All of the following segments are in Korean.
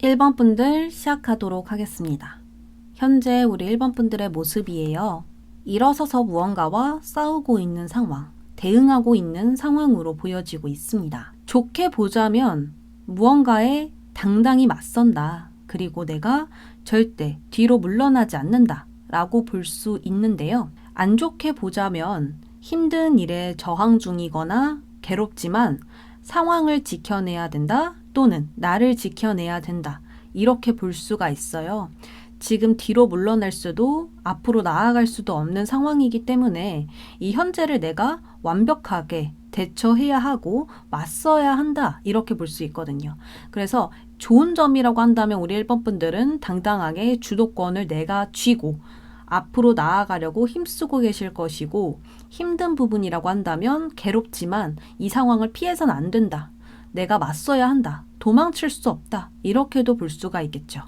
1번 분들 시작하도록 하겠습니다. 현재 우리 1번 분들의 모습이에요. 일어서서 무언가와 싸우고 있는 상황, 대응하고 있는 상황으로 보여지고 있습니다. 좋게 보자면 무언가에 당당히 맞선다. 그리고 내가 절대 뒤로 물러나지 않는다 라고 볼 수 있는데요. 안 좋게 보자면 힘든 일에 저항 중이거나 괴롭지만 상황을 지켜내야 된다 또는 나를 지켜내야 된다 이렇게 볼 수가 있어요. 지금 뒤로 물러날 수도 앞으로 나아갈 수도 없는 상황이기 때문에 이 현재를 내가 완벽하게 대처해야 하고 맞서야 한다 이렇게 볼 수 있거든요. 그래서 좋은 점이라고 한다면 우리 1번 분들은 당당하게 주도권을 내가 쥐고 앞으로 나아가려고 힘쓰고 계실 것이고, 힘든 부분이라고 한다면 괴롭지만 이 상황을 피해서는 안 된다. 내가 맞서야 한다. 도망칠 수 없다. 이렇게도 볼 수가 있겠죠.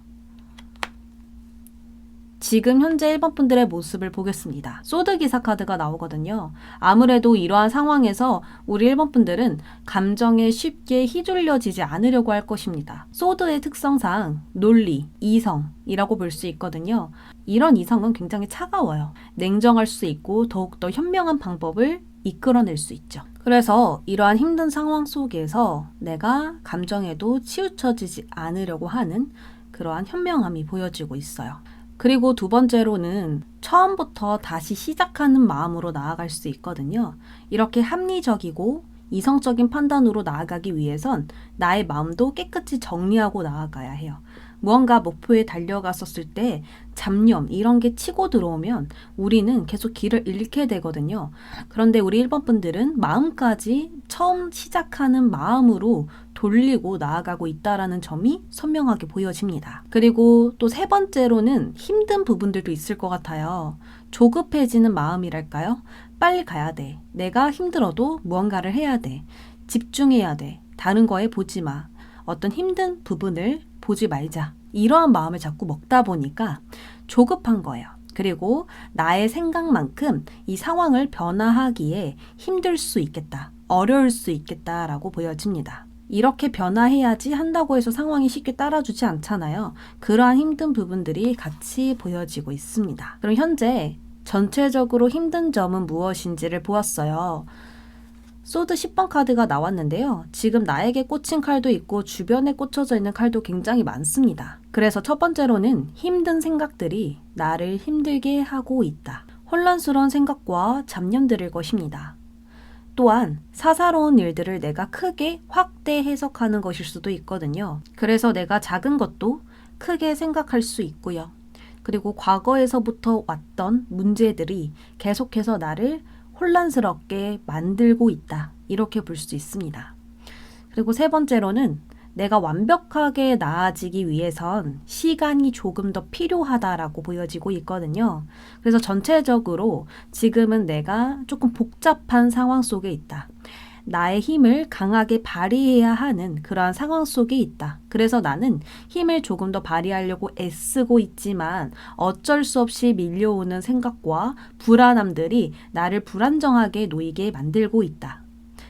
지금 현재 1번 분들의 모습을 보겠습니다. 소드 기사 카드가 나오거든요. 아무래도 이러한 상황에서 우리 1번 분들은 감정에 쉽게 휘둘려지지 않으려고 할 것입니다. 소드의 특성상 논리, 이성이라고 볼 수 있거든요. 이런 이성은 굉장히 차가워요. 냉정할 수 있고 더욱더 현명한 방법을 이끌어낼 수 있죠. 그래서 이러한 힘든 상황 속에서 내가 감정에도 치우쳐지지 않으려고 하는 그러한 현명함이 보여지고 있어요. 그리고 두 번째로는 처음부터 다시 시작하는 마음으로 나아갈 수 있거든요. 이렇게 합리적이고 이성적인 판단으로 나아가기 위해선 나의 마음도 깨끗이 정리하고 나아가야 해요. 무언가 목표에 달려갔었을 때 잡념 이런 게 치고 들어오면 우리는 계속 길을 잃게 되거든요. 그런데 우리 1번 분들은 마음까지 처음 시작하는 마음으로 돌리고 나아가고 있다라는 점이 선명하게 보여집니다. 그리고 또 세 번째로는 힘든 부분들도 있을 것 같아요. 조급해지는 마음이랄까요? 빨리 가야 돼. 내가 힘들어도 무언가를 해야 돼. 집중해야 돼. 다른 거에 보지 마. 어떤 힘든 부분을 보지 말자. 이러한 마음을 자꾸 먹다 보니까 조급한 거예요. 그리고 나의 생각만큼 이 상황을 변화하기에 힘들 수 있겠다. 어려울 수 있겠다라고 보여집니다. 이렇게 변화해야지 한다고 해서 상황이 쉽게 따라주지 않잖아요. 그러한 힘든 부분들이 같이 보여지고 있습니다. 그럼 현재 전체적으로 힘든 점은 무엇인지를 보았어요. 소드 10번 카드가 나왔는데요. 지금 나에게 꽂힌 칼도 있고 주변에 꽂혀져 있는 칼도 굉장히 많습니다. 그래서 첫 번째로는 힘든 생각들이 나를 힘들게 하고 있다. 혼란스러운 생각과 잡념들일 것입니다. 또한 사사로운 일들을 내가 크게 확대 해석하는 것일 수도 있거든요. 그래서 내가 작은 것도 크게 생각할 수 있고요. 그리고 과거에서부터 왔던 문제들이 계속해서 나를 혼란스럽게 만들고 있다. 이렇게 볼 수 있습니다. 그리고 세 번째로는 내가 완벽하게 나아지기 위해선 시간이 조금 더 필요하다라고 보여지고 있거든요. 그래서 전체적으로 지금은 내가 조금 복잡한 상황 속에 있다. 나의 힘을 강하게 발휘해야 하는 그러한 상황 속에 있다. 그래서 나는 힘을 조금 더 발휘하려고 애쓰고 있지만 어쩔 수 없이 밀려오는 생각과 불안함들이 나를 불안정하게 놓이게 만들고 있다.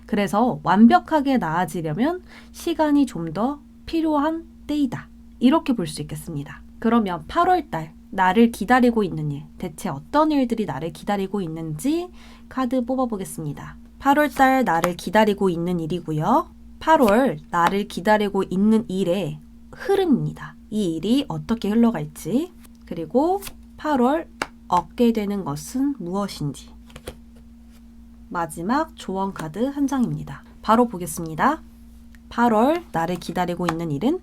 그래서 완벽하게 나아지려면 시간이 좀 더 필요한 때이다. 이렇게 볼 수 있겠습니다. 그러면 8월달 나를 기다리고 있는 일, 대체 어떤 일들이 나를 기다리고 있는지 카드 뽑아보겠습니다. 8월달 나를 기다리고 있는 일이고요. 8월 나를 기다리고 있는 일의 흐름입니다. 이 일이 어떻게 흘러갈지, 그리고 8월 얻게 되는 것은 무엇인지. 마지막 조언 카드 한 장입니다. 바로 보겠습니다. 8월 나를 기다리고 있는 일은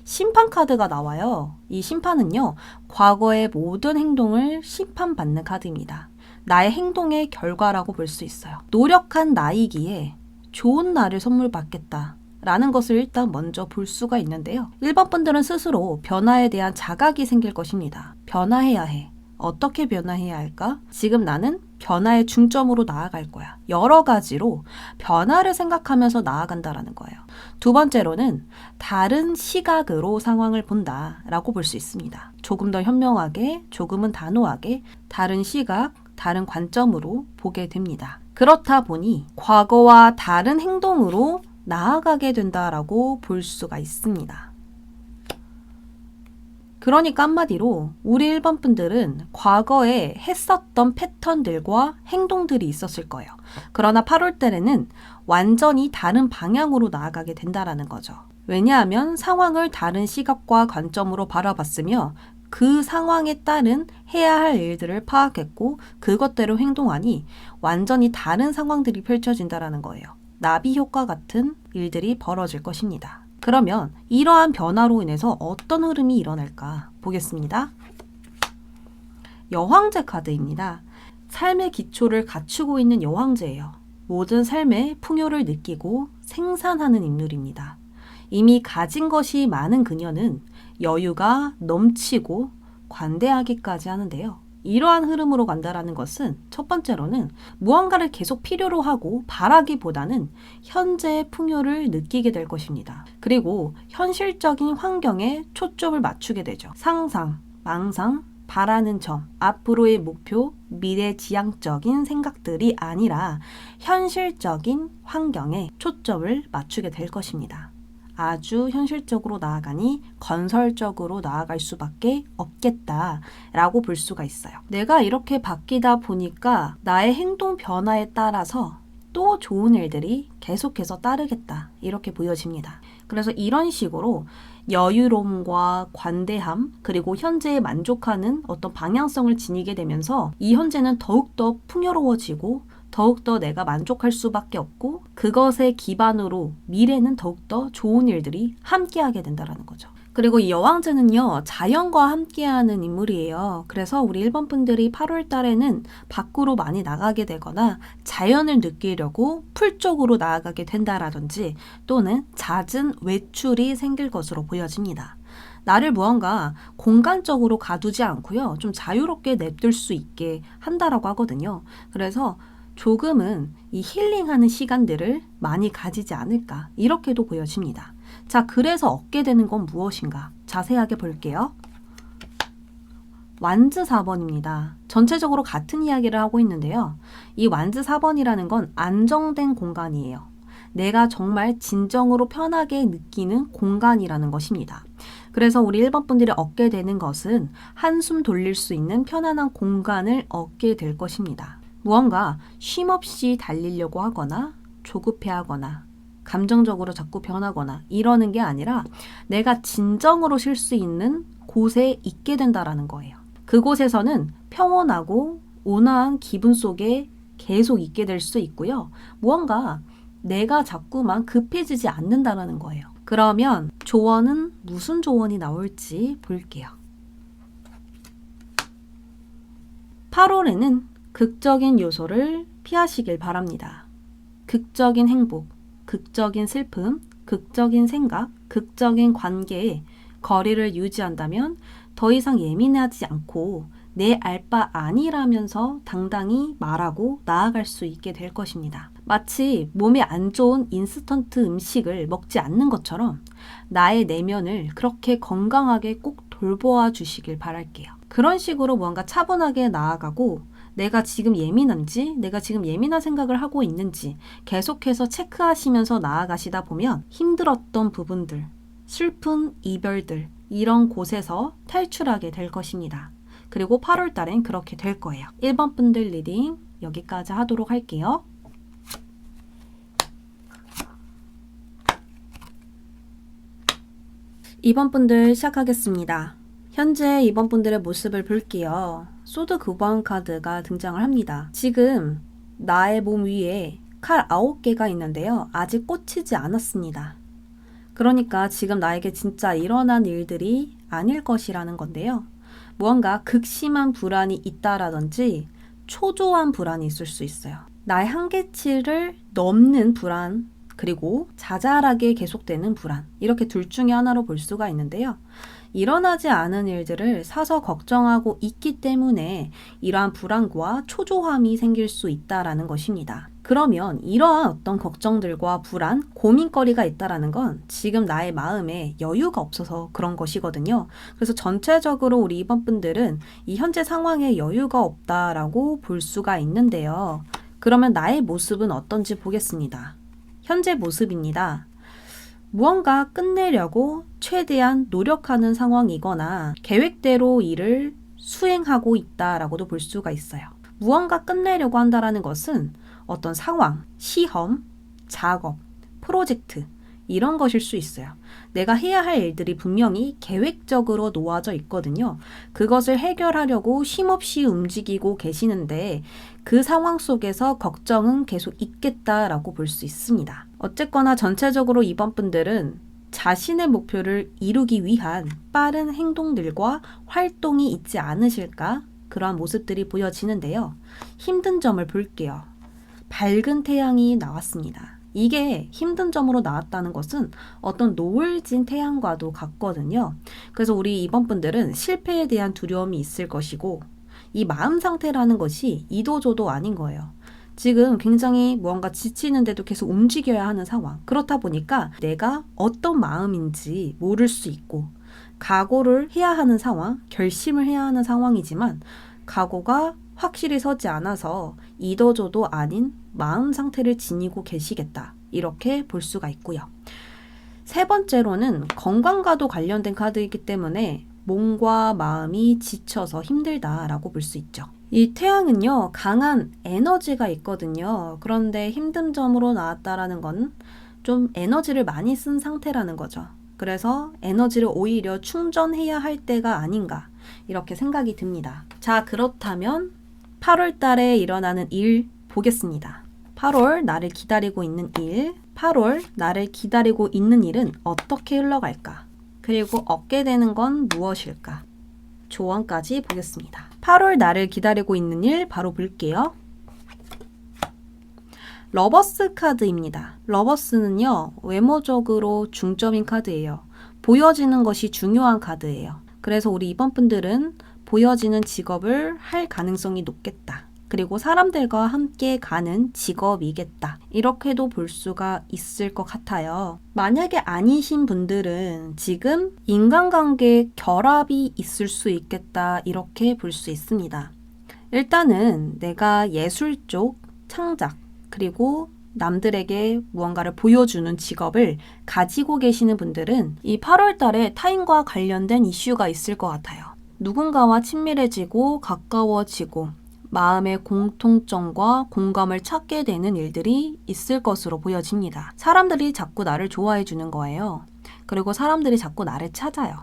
심판 카드가 나와요. 이 심판은요, 과거의 모든 행동을 심판받는 카드입니다. 나의 행동의 결과라고 볼 수 있어요. 노력한 나이기에 좋은 날을 선물 받겠다 라는 것을 일단 먼저 볼 수가 있는데요. 1번 분들은 스스로 변화에 대한 자각이 생길 것입니다. 변화해야 해. 어떻게 변화해야 할까? 지금 나는 변화의 중점으로 나아갈 거야. 여러 가지로 변화를 생각하면서 나아간다라는 거예요. 두 번째로는 다른 시각으로 상황을 본다라고 볼 수 있습니다. 조금 더 현명하게, 조금은 단호하게 다른 시각, 다른 관점으로 보게 됩니다. 그렇다 보니 과거와 다른 행동으로 나아가게 된다라고 볼 수가 있습니다. 그러니까 한마디로 우리 1번 분들은 과거에 했었던 패턴들과 행동들이 있었을 거예요. 그러나 8월 달에는 완전히 다른 방향으로 나아가게 된다라는 거죠. 왜냐하면 상황을 다른 시각과 관점으로 바라봤으며 그 상황에 따른 해야 할 일들을 파악했고 그것대로 행동하니 완전히 다른 상황들이 펼쳐진다라는 거예요. 나비 효과 같은 일들이 벌어질 것입니다. 그러면 이러한 변화로 인해서 어떤 흐름이 일어날까 보겠습니다. 여황제 카드입니다. 삶의 기초를 갖추고 있는 여황제예요. 모든 삶의 풍요를 느끼고 생산하는 인물입니다. 이미 가진 것이 많은 그녀는 여유가 넘치고 관대하기까지 하는데요. 이러한 흐름으로 간다라는 것은 첫 번째로는 무언가를 계속 필요로 하고 바라기보다는 현재의 풍요를 느끼게 될 것입니다. 그리고 현실적인 환경에 초점을 맞추게 되죠. 상상, 망상, 바라는 점, 앞으로의 목표, 미래지향적인 생각들이 아니라 현실적인 환경에 초점을 맞추게 될 것입니다. 아주 현실적으로 나아가니 건설적으로 나아갈 수밖에 없겠다라고 볼 수가 있어요. 내가 이렇게 바뀌다 보니까 나의 행동 변화에 따라서 또 좋은 일들이 계속해서 따르겠다 이렇게 보여집니다. 그래서 이런 식으로 여유로움과 관대함 그리고 현재에 만족하는 어떤 방향성을 지니게 되면서 이 현재는 더욱더 풍요로워지고 더욱더 내가 만족할 수밖에 없고 그것에 기반으로 미래는 더욱더 좋은 일들이 함께하게 된다는 거죠. 그리고 이 여왕제는요, 자연과 함께하는 인물이에요. 그래서 우리 1번 분들이 8월 달에는 밖으로 많이 나가게 되거나 자연을 느끼려고 풀 쪽으로 나아가게 된다라든지 또는 잦은 외출이 생길 것으로 보여집니다. 나를 무언가 공간적으로 가두지 않고요, 좀 자유롭게 냅둘 수 있게 한다라고 하거든요. 그래서 조금은 이 힐링하는 시간들을 많이 가지지 않을까 이렇게도 보여집니다. 자, 그래서 얻게 되는 건 무엇인가? 자세하게 볼게요. 완즈 4번입니다. 전체적으로 같은 이야기를 하고 있는데요. 이 완즈 4번이라는 건 안정된 공간이에요. 내가 정말 진정으로 편하게 느끼는 공간이라는 것입니다. 그래서 우리 1번 분들이 얻게 되는 것은 한숨 돌릴 수 있는 편안한 공간을 얻게 될 것입니다. 무언가 쉼없이 달리려고 하거나 조급해하거나 감정적으로 자꾸 변하거나 이러는 게 아니라 내가 진정으로 쉴 수 있는 곳에 있게 된다라는 거예요. 그곳에서는 평온하고 온화한 기분 속에 계속 있게 될 수 있고요. 무언가 내가 자꾸만 급해지지 않는다라는 거예요. 그러면 조언은 무슨 조언이 나올지 볼게요. 8월에는 극적인 요소를 피하시길 바랍니다. 극적인 행복, 극적인 슬픔, 극적인 생각, 극적인 관계에 거리를 유지한다면 더 이상 예민하지 않고 내 알 바 아니라면서 당당히 말하고 나아갈 수 있게 될 것입니다. 마치 몸에 안 좋은 인스턴트 음식을 먹지 않는 것처럼 나의 내면을 그렇게 건강하게 꼭 돌보아 주시길 바랄게요. 그런 식으로 뭔가 차분하게 나아가고 내가 지금 예민한지, 내가 지금 예민한 생각을 하고 있는지 계속해서 체크하시면서 나아가시다 보면 힘들었던 부분들, 슬픈 이별들, 이런 곳에서 탈출하게 될 것입니다. 그리고 8월 달엔 그렇게 될 거예요. 1번 분들 리딩 여기까지 하도록 할게요. 2번 분들 시작하겠습니다. 현재 2번 분들의 모습을 볼게요. 소드 9번 카드가 등장을 합니다. 지금 나의 몸 위에 칼 9개가 있는데요. 아직 꽂히지 않았습니다. 그러니까 지금 나에게 진짜 일어난 일들이 아닐 것이라는 건데요. 무언가 극심한 불안이 있다라든지 초조한 불안이 있을 수 있어요. 나의 한계치를 넘는 불안, 그리고 자잘하게 계속되는 불안, 이렇게 둘 중에 하나로 볼 수가 있는데요. 일어나지 않은 일들을 사서 걱정하고 있기 때문에 이러한 불안과 초조함이 생길 수 있다라는 것입니다. 그러면 이러한 어떤 걱정들과 불안, 고민거리가 있다라는 건 지금 나의 마음에 여유가 없어서 그런 것이거든요. 그래서 전체적으로 우리 이번 분들은 이 현재 상황에 여유가 없다라고 볼 수가 있는데요. 그러면 나의 모습은 어떤지 보겠습니다. 현재 모습입니다. 무언가 끝내려고 최대한 노력하는 상황이거나 계획대로 일을 수행하고 있다라고도 볼 수가 있어요. 무언가 끝내려고 한다라는 것은 어떤 상황, 시험, 작업, 프로젝트 이런 것일 수 있어요. 내가 해야 할 일들이 분명히 계획적으로 놓아져 있거든요. 그것을 해결하려고 쉼없이 움직이고 계시는데 그 상황 속에서 걱정은 계속 있겠다라고 볼 수 있습니다. 어쨌거나 전체적으로 이번 분들은 자신의 목표를 이루기 위한 빠른 행동들과 활동이 있지 않으실까? 그러한 모습들이 보여지는데요. 힘든 점을 볼게요. 밝은 태양이 나왔습니다. 이게 힘든 점으로 나왔다는 것은 어떤 노을 진 태양과도 같거든요. 그래서 우리 이번 분들은 실패에 대한 두려움이 있을 것이고 이 마음 상태라는 것이 이도저도 아닌 거예요. 지금 굉장히 무언가 지치는데도 계속 움직여야 하는 상황. 그렇다 보니까 내가 어떤 마음인지 모를 수 있고 각오를 해야 하는 상황, 결심을 해야 하는 상황이지만 각오가 확실히 서지 않아서 이도저도 아닌 마음 상태를 지니고 계시겠다. 이렇게 볼 수가 있고요. 세 번째로는 건강과도 관련된 카드이기 때문에 몸과 마음이 지쳐서 힘들다라고 볼 수 있죠. 이 태양은요, 강한 에너지가 있거든요. 그런데 힘든 점으로 나왔다라는 건 좀 에너지를 많이 쓴 상태라는 거죠. 그래서 에너지를 오히려 충전해야 할 때가 아닌가 이렇게 생각이 듭니다. 자, 그렇다면 8월 달에 일어나는 일 보겠습니다. 8월 나를 기다리고 있는 일, 8월 나를 기다리고 있는 일은 어떻게 흘러갈까? 그리고 얻게 되는 건 무엇일까? 조언까지 보겠습니다. 8월 나를 기다리고 있는 일 바로 볼게요. 러버스 카드입니다. 러버스는요, 외모적으로 중점인 카드예요. 보여지는 것이 중요한 카드예요. 그래서 우리 이번 분들은 보여지는 직업을 할 가능성이 높겠다. 그리고 사람들과 함께 가는 직업이겠다. 이렇게도 볼 수가 있을 것 같아요. 만약에 아니신 분들은 지금 인간관계 결합이 있을 수 있겠다. 이렇게 볼 수 있습니다. 일단은 내가 예술 쪽 창작, 그리고 남들에게 무언가를 보여주는 직업을 가지고 계시는 분들은 이 8월 달에 타인과 관련된 이슈가 있을 것 같아요. 누군가와 친밀해지고 가까워지고 마음의 공통점과 공감을 찾게 되는 일들이 있을 것으로 보여집니다. 사람들이 자꾸 나를 좋아해 주는 거예요. 그리고 사람들이 자꾸 나를 찾아요.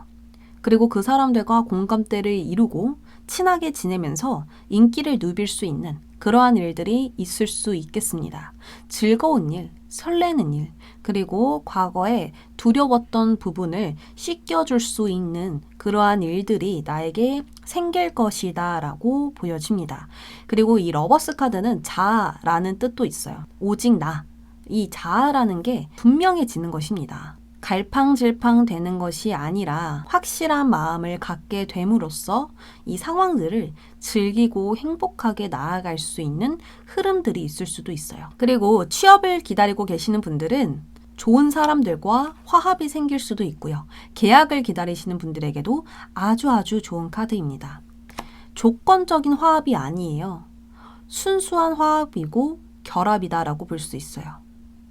그리고 그 사람들과 공감대를 이루고 친하게 지내면서 인기를 누빌 수 있는 그러한 일들이 있을 수 있겠습니다. 즐거운 일, 설레는 일, 그리고 과거에 두려웠던 부분을 씻겨줄 수 있는 그러한 일들이 나에게 생길 것이다 라고 보여집니다. 그리고 이 러버스 카드는 자아라는 뜻도 있어요. 오직 나. 이 자아라는 게 분명해지는 것입니다. 갈팡질팡 되는 것이 아니라 확실한 마음을 갖게 됨으로써 이 상황들을 즐기고 행복하게 나아갈 수 있는 흐름들이 있을 수도 있어요. 그리고 취업을 기다리고 계시는 분들은 좋은 사람들과 화합이 생길 수도 있고요. 계약을 기다리시는 분들에게도 아주 좋은 카드입니다. 조건적인 화합이 아니에요. 순수한 화합이고 결합이다라고 볼 수 있어요.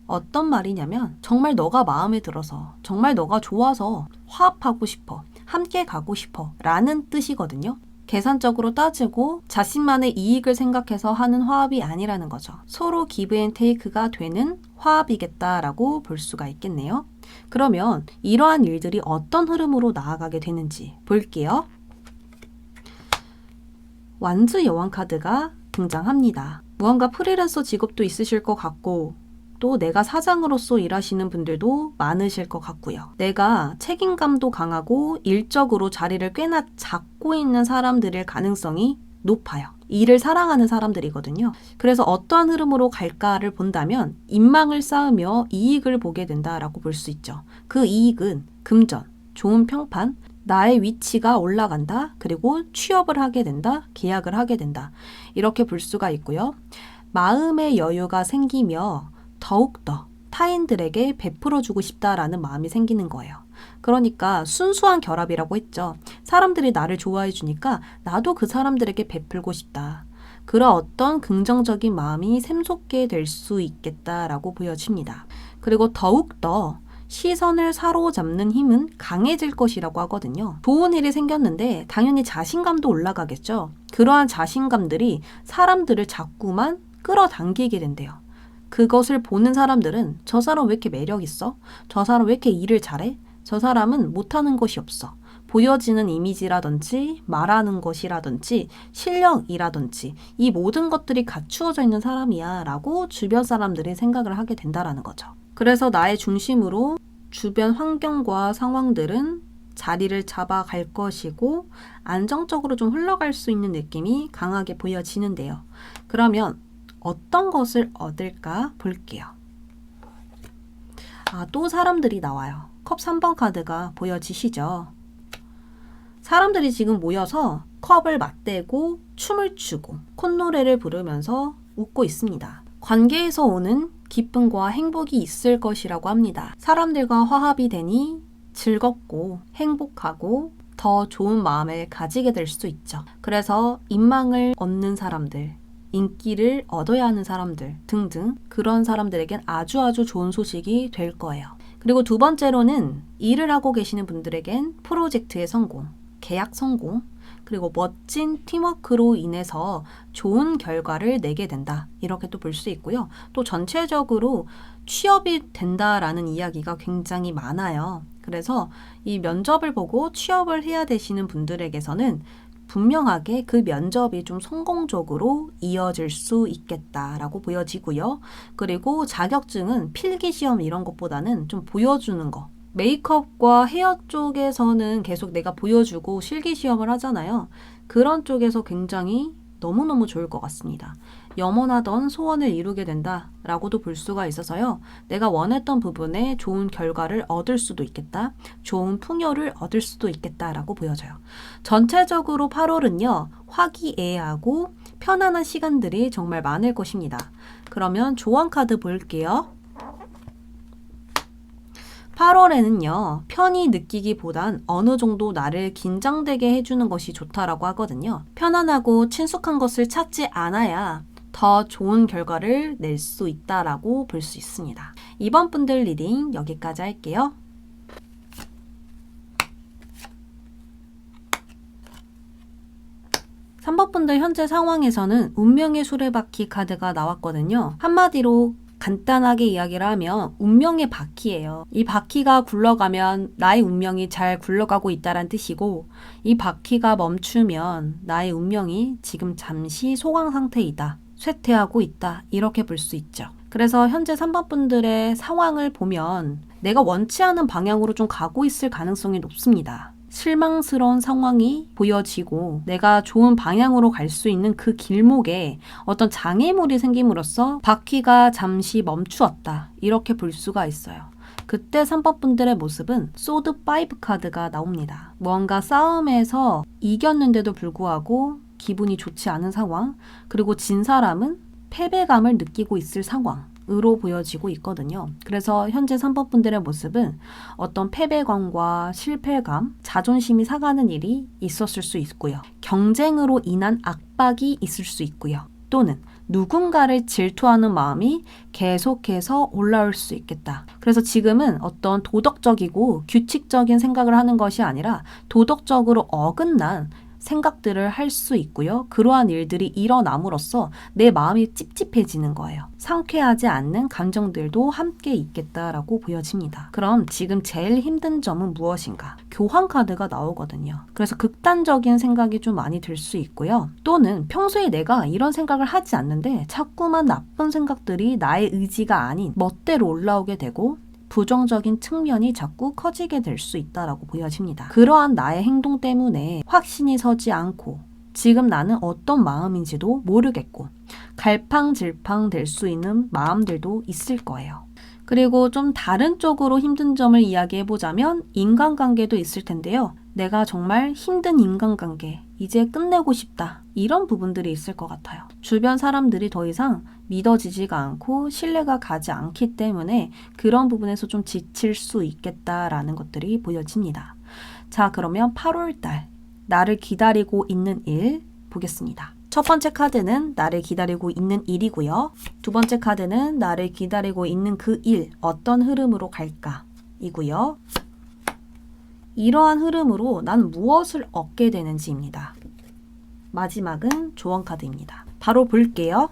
어떤 말이냐면 정말 너가 마음에 들어서 정말 너가 좋아서 화합하고 싶어. 함께 가고 싶어 라는 뜻이거든요. 계산적으로 따지고 자신만의 이익을 생각해서 하는 화합이 아니라는 거죠. 서로 기브 앤 테이크가 되는 화합이겠다라고 볼 수가 있겠네요. 그러면 이러한 일들이 어떤 흐름으로 나아가게 되는지 볼게요. 완즈 여왕 카드가 등장합니다. 무언가 프리랜서 직업도 있으실 것 같고 또 내가 사장으로서 일하시는 분들도 많으실 것 같고요. 내가 책임감도 강하고 일적으로 자리를 꽤나 잡고 있는 사람들일 가능성이 높아요. 일을 사랑하는 사람들이거든요. 그래서 어떠한 흐름으로 갈까를 본다면 인망을 쌓으며 이익을 보게 된다라고 볼 수 있죠. 그 이익은 금전, 좋은 평판, 나의 위치가 올라간다, 그리고 취업을 하게 된다, 계약을 하게 된다. 이렇게 볼 수가 있고요. 마음의 여유가 생기며 더욱더 타인들에게 베풀어주고 싶다라는 마음이 생기는 거예요. 그러니까 순수한 결합이라고 했죠. 사람들이 나를 좋아해 주니까 나도 그 사람들에게 베풀고 싶다. 그런 어떤 긍정적인 마음이 샘솟게 될 수 있겠다라고 보여집니다. 그리고 더욱더 시선을 사로잡는 힘은 강해질 것이라고 하거든요. 좋은 일이 생겼는데 당연히 자신감도 올라가겠죠. 그러한 자신감들이 사람들을 자꾸만 끌어당기게 된대요. 그것을 보는 사람들은 저 사람 왜 이렇게 매력 있어? 저 사람 왜 이렇게 일을 잘해? 저 사람은 못하는 것이 없어. 보여지는 이미지라든지 말하는 것이라든지 실력이라든지 이 모든 것들이 갖추어져 있는 사람이야 라고 주변 사람들이 생각을 하게 된다라는 거죠. 그래서 나의 중심으로 주변 환경과 상황들은 자리를 잡아갈 것이고 안정적으로 좀 흘러갈 수 있는 느낌이 강하게 보여지는데요. 그러면 어떤 것을 얻을까 볼게요. 또 사람들이 나와요. 컵 3번 카드가 보여지시죠? 사람들이 지금 모여서 컵을 맞대고 춤을 추고 콧노래를 부르면서 웃고 있습니다. 관계에서 오는 기쁨과 행복이 있을 것이라고 합니다. 사람들과 화합이 되니 즐겁고 행복하고 더 좋은 마음을 가지게 될 수 있죠. 그래서 인망을 얻는 사람들, 인기를 얻어야 하는 사람들 등등 그런 사람들에겐 아주 좋은 소식이 될 거예요. 그리고 두 번째로는 일을 하고 계시는 분들에겐 프로젝트의 성공, 계약 성공, 그리고 멋진 팀워크로 인해서 좋은 결과를 내게 된다. 이렇게 또 볼 수 있고요. 또 전체적으로 취업이 된다라는 이야기가 굉장히 많아요. 그래서 이 면접을 보고 취업을 해야 되시는 분들에게서는 분명하게 그 면접이 좀 성공적으로 이어질 수 있겠다라고 보여지고요. 그리고 자격증은 필기시험 이런 것보다는 좀 보여주는 거. 메이크업과 헤어 쪽에서는 계속 내가 보여주고 실기시험을 하잖아요. 그런 쪽에서 굉장히 너무너무 좋을 것 같습니다. 염원하던 소원을 이루게 된다라고도 볼 수가 있어서요. 내가 원했던 부분에 좋은 결과를 얻을 수도 있겠다. 좋은 풍요를 얻을 수도 있겠다라고 보여져요. 전체적으로 8월은요. 화기애애하고 편안한 시간들이 정말 많을 것입니다. 그러면 조언 카드 볼게요. 8월에는요, 편히 느끼기보단 어느 정도 나를 긴장되게 해주는 것이 좋다라고 하거든요. 편안하고 친숙한 것을 찾지 않아야 더 좋은 결과를 낼 수 있다라고 볼 수 있습니다. 이번 분들 리딩 여기까지 할게요. (3번) 분들 현재 상황에서는 운명의 수레바퀴 카드가 나왔거든요. 한마디로 간단하게 이야기를 하면 운명의 바퀴예요. 이 바퀴가 굴러가면 나의 운명이 잘 굴러가고 있다는 뜻이고 이 바퀴가 멈추면 나의 운명이 지금 잠시 소강 상태이다. 쇠퇴하고 있다. 이렇게 볼 수 있죠. 그래서 현재 3번 분들의 상황을 보면 내가 원치 않은 방향으로 좀 가고 있을 가능성이 높습니다. 실망스러운 상황이 보여지고 내가 좋은 방향으로 갈 수 있는 그 길목에 어떤 장애물이 생김으로써 바퀴가 잠시 멈추었다. 이렇게 볼 수가 있어요. 그때 3번 분들의 모습은 소드 5 카드가 나옵니다. 무언가 싸움에서 이겼는데도 불구하고 기분이 좋지 않은 상황, 그리고 진 사람은 패배감을 느끼고 있을 상황으로 보여지고 있거든요. 그래서 현재 3번 분들의 모습은 어떤 패배감과 실패감, 자존심이 상하는 일이 있었을 수 있고요. 경쟁으로 인한 압박이 있을 수 있고요. 또는 누군가를 질투하는 마음이 계속해서 올라올 수 있겠다. 그래서 지금은 어떤 도덕적이고 규칙적인 생각을 하는 것이 아니라 도덕적으로 어긋난 생각들을 할 수 있고요. 그러한 일들이 일어남으로써 내 마음이 찝찝해지는 거예요. 상쾌하지 않는 감정들도 함께 있겠다라고 보여집니다. 그럼 지금 제일 힘든 점은 무엇인가? 교환 카드가 나오거든요. 그래서 극단적인 생각이 좀 많이 들 수 있고요. 또는 평소에 내가 이런 생각을 하지 않는데 자꾸만 나쁜 생각들이 나의 의지가 아닌 멋대로 올라오게 되고 부정적인 측면이 자꾸 커지게 될 수 있다라고 보여집니다. 그러한 나의 행동 때문에 확신이 서지 않고 지금 나는 어떤 마음인지도 모르겠고 갈팡질팡 될 수 있는 마음들도 있을 거예요. 그리고 좀 다른 쪽으로 힘든 점을 이야기해보자면 인간관계도 있을 텐데요. 내가 정말 힘든 인간관계, 이제 끝내고 싶다. 이런 부분들이 있을 것 같아요. 주변 사람들이 더 이상 믿어지지가 않고 신뢰가 가지 않기 때문에 그런 부분에서 좀 지칠 수 있겠다라는 것들이 보여집니다. 자, 그러면 8월달 나를 기다리고 있는 일 보겠습니다. 첫 번째 카드는 나를 기다리고 있는 일이고요. 두 번째 카드는 나를 기다리고 있는 그 일, 어떤 흐름으로 갈까? 이고요. 이러한 흐름으로 난 무엇을 얻게 되는지입니다. 마지막은 조언 카드입니다. 바로 볼게요.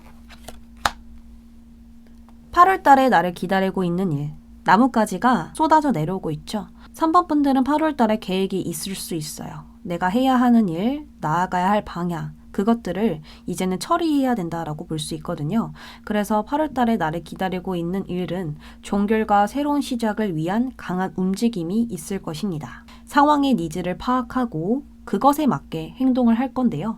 8월 달에 나를 기다리고 있는 일. 나뭇가지가 쏟아져 내려오고 있죠. 3번 분들은 8월 달에 계획이 있을 수 있어요. 내가 해야 하는 일, 나아가야 할 방향, 그것들을 이제는 처리해야 된다라고 볼 수 있거든요. 그래서 8월 달에 나를 기다리고 있는 일은 종결과 새로운 시작을 위한 강한 움직임이 있을 것입니다. 상황의 니즈를 파악하고 그것에 맞게 행동을 할 건데요.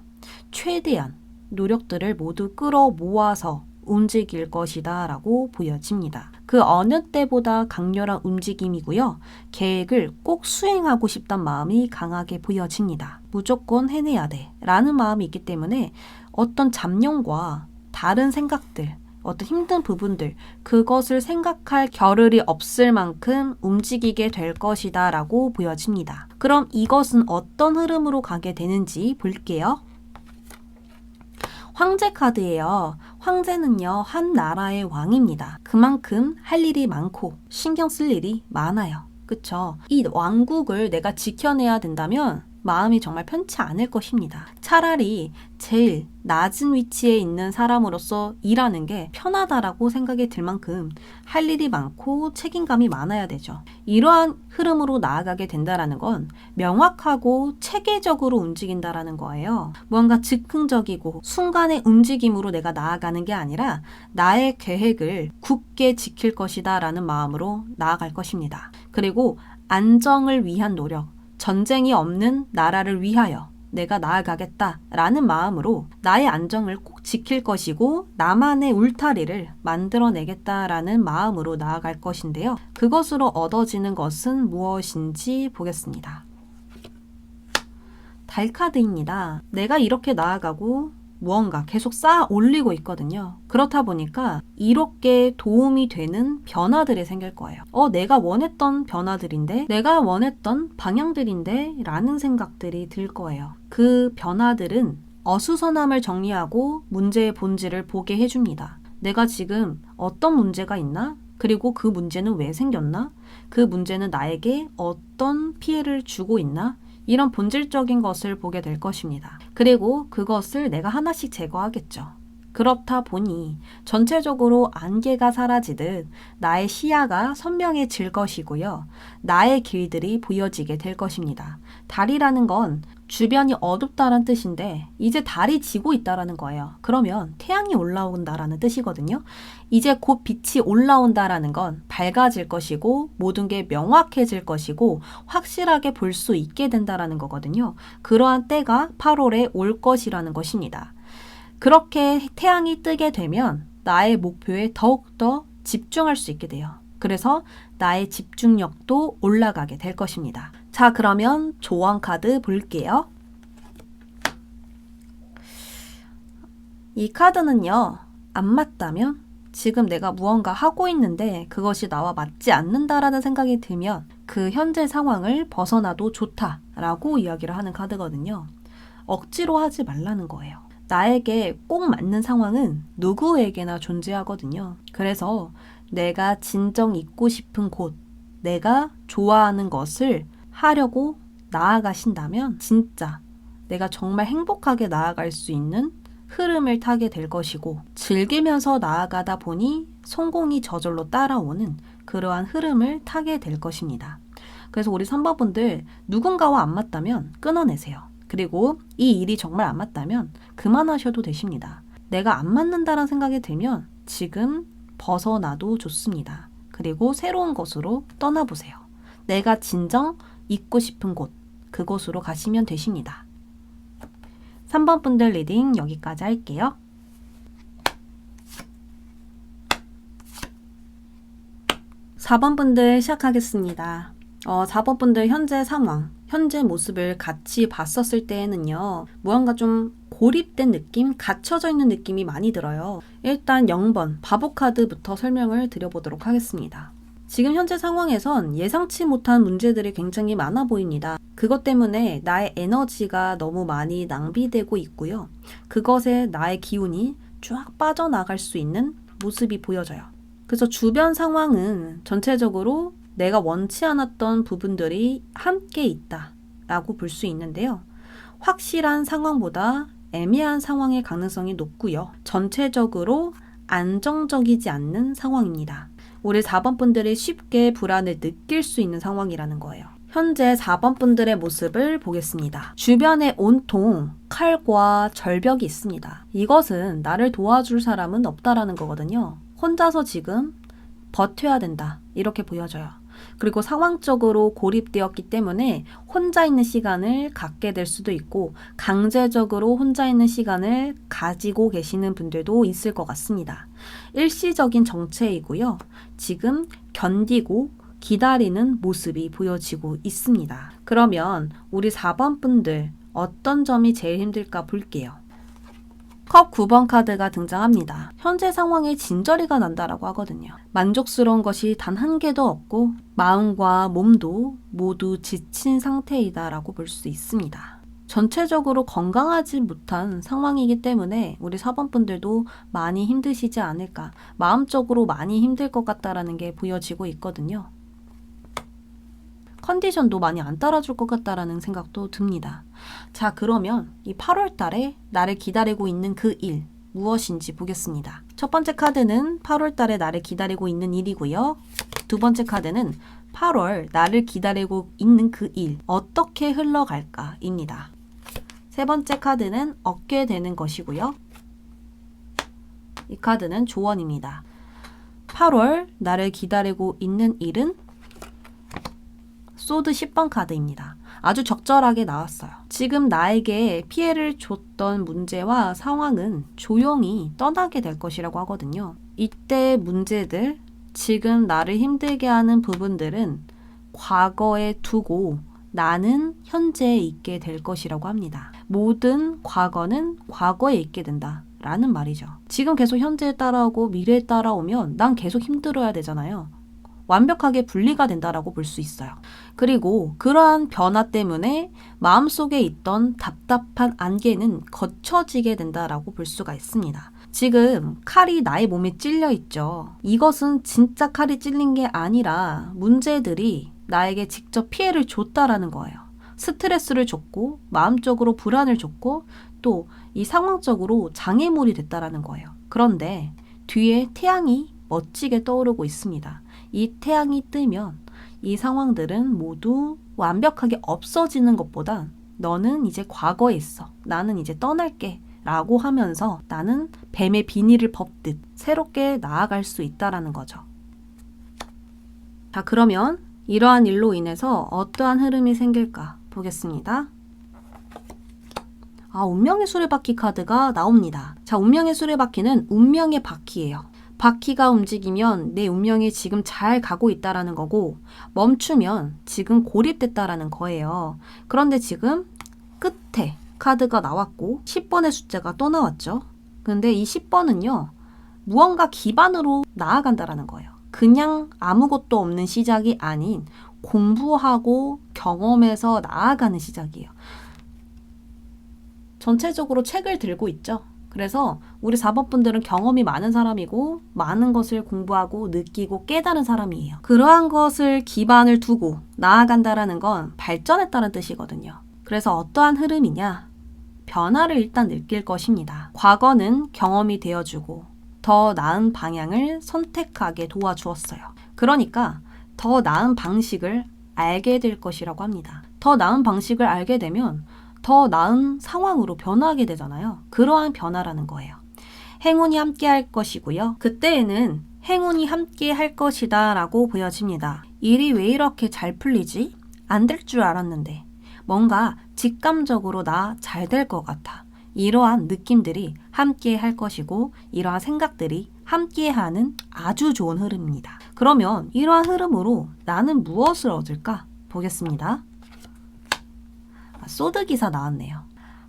최대한 노력들을 모두 끌어 모아서 움직일 것이다 라고 보여집니다. 그 어느 때보다 강렬한 움직임이고요. 계획을 꼭 수행하고 싶단 마음이 강하게 보여집니다. 무조건 해내야 돼 라는 마음이 있기 때문에 어떤 잡념과 다른 생각들, 어떤 힘든 부분들, 그것을 생각할 겨를이 없을 만큼 움직이게 될 것이다 라고 보여집니다. 그럼 이것은 어떤 흐름으로 가게 되는지 볼게요. 황제 카드예요. 황제는요, 한 나라의 왕입니다. 그만큼 할 일이 많고 신경 쓸 일이 많아요. 그쵸? 이 왕국을 내가 지켜내야 된다면 마음이 정말 편치 않을 것입니다. 차라리 제일 낮은 위치에 있는 사람으로서 일하는 게 편하다라고 생각이 들 만큼 할 일이 많고 책임감이 많아야 되죠. 이러한 흐름으로 나아가게 된다라는 건 명확하고 체계적으로 움직인다라는 거예요. 뭔가 즉흥적이고 순간의 움직임으로 내가 나아가는 게 아니라 나의 계획을 굳게 지킬 것이다 라는 마음으로 나아갈 것입니다. 그리고 안정을 위한 노력, 전쟁이 없는 나라를 위하여 내가 나아가겠다라는 마음으로 나의 안정을 꼭 지킬 것이고 나만의 울타리를 만들어내겠다라는 마음으로 나아갈 것인데요. 그것으로 얻어지는 것은 무엇인지 보겠습니다. 달 카드입니다. 내가 이렇게 나아가고 무언가 계속 쌓아 올리고 있거든요. 그렇다 보니까 이롭게 도움이 되는 변화들이 생길 거예요. 내가 원했던 변화들인데, 내가 원했던 방향들인데 라는 생각들이 들 거예요. 그 변화들은 어수선함을 정리하고 문제의 본질을 보게 해줍니다. 내가 지금 어떤 문제가 있나? 그리고 그 문제는 왜 생겼나? 그 문제는 나에게 어떤 피해를 주고 있나? 이런 본질적인 것을 보게 될 것입니다. 그리고 그것을 내가 하나씩 제거하겠죠. 그렇다 보니 전체적으로 안개가 사라지듯 나의 시야가 선명해질 것이고요. 나의 길들이 보여지게 될 것입니다. 달이라는 건 주변이 어둡다는 뜻인데 이제 달이 지고 있다라는 거예요. 그러면 태양이 올라온다라는 뜻이거든요. 이제 곧 빛이 올라온다라는 건 밝아질 것이고 모든 게 명확해질 것이고 확실하게 볼 수 있게 된다라는 거거든요. 그러한 때가 8월에 올 것이라는 것입니다. 그렇게 태양이 뜨게 되면 나의 목표에 더욱더 집중할 수 있게 돼요. 그래서 나의 집중력도 올라가게 될 것입니다. 자, 그러면 조언 카드 볼게요. 이 카드는요, 안 맞다면 지금 내가 무언가 하고 있는데 그것이 나와 맞지 않는다라는 생각이 들면 그 현재 상황을 벗어나도 좋다라고 이야기를 하는 카드거든요. 억지로 하지 말라는 거예요. 나에게 꼭 맞는 상황은 누구에게나 존재하거든요. 그래서 내가 진정 있고 싶은 곳, 내가 좋아하는 것을 하려고 나아가신다면 진짜 내가 정말 행복하게 나아갈 수 있는 흐름을 타게 될 것이고, 즐기면서 나아가다 보니 성공이 저절로 따라오는 그러한 흐름을 타게 될 것입니다. 그래서 우리 3번 분들, 누군가와 안 맞다면 끊어내세요. 그리고 이 일이 정말 안 맞다면 그만하셔도 되십니다. 내가 안 맞는다는 생각이 들면 지금 벗어나도 좋습니다. 그리고 새로운 곳으로 떠나보세요. 내가 진정 있고 싶은 곳, 그곳으로 가시면 되십니다. 3번 분들 리딩 여기까지 할게요. 4번 분들 시작하겠습니다. 4번 분들 현재 상황, 현재 모습을 같이 봤었을 때에는요, 무언가 좀 고립된 느낌, 갇혀져 있는 느낌이 많이 들어요. 일단 0번 바보 카드부터 설명을 드려보도록 하겠습니다. 지금 현재 상황에선 예상치 못한 문제들이 굉장히 많아 보입니다. 그것 때문에 나의 에너지가 너무 많이 낭비되고 있고요. 그것에 나의 기운이 쫙 빠져나갈 수 있는 모습이 보여져요. 그래서 주변 상황은 전체적으로 내가 원치 않았던 부분들이 함께 있다라고 볼 수 있는데요. 확실한 상황보다 애매한 상황의 가능성이 높고요. 전체적으로 안정적이지 않는 상황입니다. 우리 4번 분들이 쉽게 불안을 느낄 수 있는 상황이라는 거예요. 현재 4번 분들의 모습을 보겠습니다. 주변에 온통 칼과 절벽이 있습니다. 이것은 나를 도와줄 사람은 없다라는 거거든요. 혼자서 지금 버텨야 된다, 이렇게 보여져요. 그리고 상황적으로 고립되었기 때문에 혼자 있는 시간을 갖게 될 수도 있고, 강제적으로 혼자 있는 시간을 가지고 계시는 분들도 있을 것 같습니다. 일시적인 정체이고요. 지금 견디고 기다리는 모습이 보여지고 있습니다. 그러면 우리 4번 분들 어떤 점이 제일 힘들까 볼게요. 컵 9번 카드가 등장합니다. 현재 상황에 진저리가 난다라고 하거든요. 만족스러운 것이 단 한 개도 없고 마음과 몸도 모두 지친 상태이다라고 볼 수 있습니다. 전체적으로 건강하지 못한 상황이기 때문에 우리 4번 분들도 많이 힘드시지 않을까, 마음적으로 많이 힘들 것 같다라는 게 보여지고 있거든요. 컨디션도 많이 안 따라줄 것 같다라는 생각도 듭니다. 자, 그러면 이 8월 달에 나를 기다리고 있는 그 일, 무엇인지 보겠습니다. 첫 번째 카드는 8월 달에 나를 기다리고 있는 일이고요. 두 번째 카드는 8월 나를 기다리고 있는 그 일, 어떻게 흘러갈까입니다. 세 번째 카드는 얻게 되는 것이고요. 이 카드는 조언입니다. 8월 나를 기다리고 있는 일은 소드 10번 카드입니다. 아주 적절하게 나왔어요. 지금 나에게 피해를 줬던 문제와 상황은 조용히 떠나게 될 것이라고 하거든요. 이때 문제들, 지금 나를 힘들게 하는 부분들은 과거에 두고 나는 현재에 있게 될 것이라고 합니다. 모든 과거는 과거에 있게 된다 라는 말이죠. 지금 계속 현재에 따라오고 미래에 따라오면 난 계속 힘들어야 되잖아요. 완벽하게 분리가 된다라고 볼 수 있어요. 그리고 그러한 변화 때문에 마음속에 있던 답답한 안개는 걷혀지게 된다라고 볼 수가 있습니다. 지금 칼이 나의 몸에 찔려 있죠. 이것은 진짜 칼이 찔린 게 아니라 문제들이 나에게 직접 피해를 줬다라는 거예요. 스트레스를 줬고 마음적으로 불안을 줬고 또 이 상황적으로 장애물이 됐다라는 거예요. 그런데 뒤에 태양이 멋지게 떠오르고 있습니다. 이 태양이 뜨면 이 상황들은 모두 완벽하게 없어지는 것보다 너는 이제 과거에 있어. 나는 이제 떠날게. 라고 하면서 나는 뱀의 비닐을 벗듯 새롭게 나아갈 수 있다라는 거죠. 자, 그러면 이러한 일로 인해서 어떠한 흐름이 생길까 보겠습니다. 운명의 수레바퀴 카드가 나옵니다. 자, 운명의 수레바퀴는 운명의 바퀴예요. 바퀴가 움직이면 내 운명이 지금 잘 가고 있다라는 거고, 멈추면 지금 고립됐다라는 거예요. 그런데 지금 끝에 카드가 나왔고 10번의 숫자가 또 나왔죠. 근데 이 10번은요, 무언가 기반으로 나아간다라는 거예요. 그냥 아무것도 없는 시작이 아닌 공부하고 경험해서 나아가는 시작이에요. 전체적으로 책을 들고 있죠. 그래서 우리 4번 분들은 경험이 많은 사람이고 많은 것을 공부하고 느끼고 깨달은 사람이에요. 그러한 것을 기반을 두고 나아간다라는 건 발전했다는 뜻이거든요. 그래서 어떠한 흐름이냐? 변화를 일단 느낄 것입니다. 과거는 경험이 되어주고 더 나은 방향을 선택하게 도와주었어요. 그러니까 더 나은 방식을 알게 될 것이라고 합니다. 더 나은 방식을 알게 되면 더 나은 상황으로 변화하게 되잖아요. 그러한 변화라는 거예요. 행운이 함께 할 것이고요. 그때에는 행운이 함께 할 것이다 라고 보여집니다. 일이 왜 이렇게 잘 풀리지? 안 될 줄 알았는데 뭔가 직감적으로 나 잘 될 것 같아. 이러한 느낌들이 함께 할 것이고 이러한 생각들이 함께하는 아주 좋은 흐름입니다. 그러면 이러한 흐름으로 나는 무엇을 얻을까? 보겠습니다. 소드 기사 나왔네요.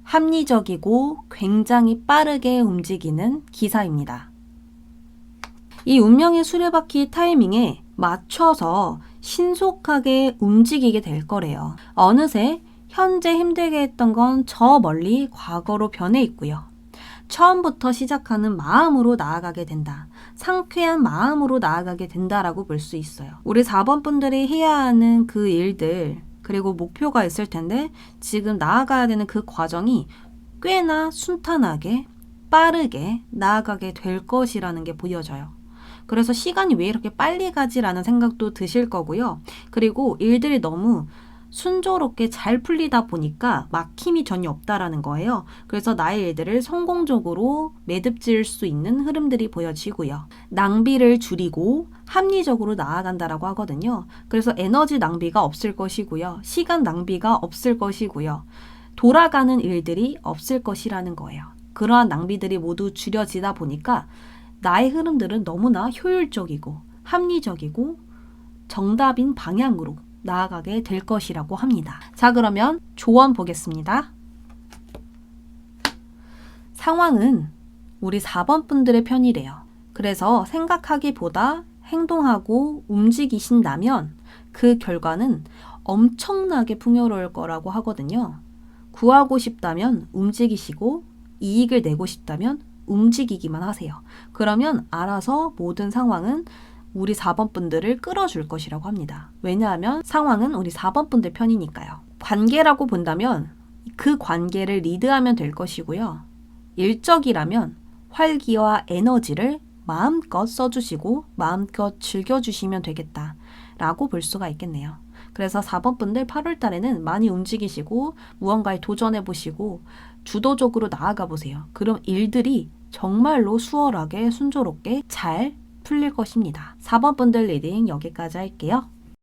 합리적이고 굉장히 빠르게 움직이는 기사입니다. 이 운명의 수레바퀴 타이밍에 맞춰서 신속하게 움직이게 될 거래요. 어느새 현재 힘들게 했던 건 저 멀리 과거로 변해 있고요. 처음부터 시작하는 마음으로 나아가게 된다. 상쾌한 마음으로 나아가게 된다라고 볼 수 있어요. 우리 4번 분들이 해야 하는 그 일들 그리고 목표가 있을 텐데 지금 나아가야 되는 그 과정이 꽤나 순탄하게 빠르게 나아가게 될 것이라는 게 보여져요. 그래서 시간이 왜 이렇게 빨리 가지라는 생각도 드실 거고요. 그리고 일들이 너무 순조롭게 잘 풀리다 보니까 막힘이 전혀 없다라는 거예요. 그래서 나의 일들을 성공적으로 매듭 지을 수 있는 흐름들이 보여지고요. 낭비를 줄이고 합리적으로 나아간다라고 하거든요. 그래서 에너지 낭비가 없을 것이고요. 시간 낭비가 없을 것이고요. 돌아가는 일들이 없을 것이라는 거예요. 그러한 낭비들이 모두 줄여지다 보니까 나의 흐름들은 너무나 효율적이고 합리적이고 정답인 방향으로 나아가게 될 것이라고 합니다. 자, 그러면 조언 보겠습니다. 상황은 우리 4번 분들의 편이래요. 그래서 생각하기보다 행동하고 움직이신다면 그 결과는 엄청나게 풍요로울 거라고 하거든요. 구하고 싶다면 움직이시고 이익을 내고 싶다면 움직이기만 하세요. 그러면 알아서 모든 상황은 우리 4번 분들을 끌어줄 것이라고 합니다. 왜냐하면 상황은 우리 4번 분들 편이니까요. 관계라고 본다면 그 관계를 리드하면 될 것이고요. 일적이라면 활기와 에너지를 마음껏 써주시고 마음껏 즐겨주시면 되겠다라고 볼 수가 있겠네요. 그래서 4번 분들 8월 달에는 많이 움직이시고 무언가에 도전해보시고 주도적으로 나아가 보세요. 그럼 일들이 정말로 수월하게 순조롭게 잘 풀릴 것입니다. 4번 분들 리딩 여기까지 할게요.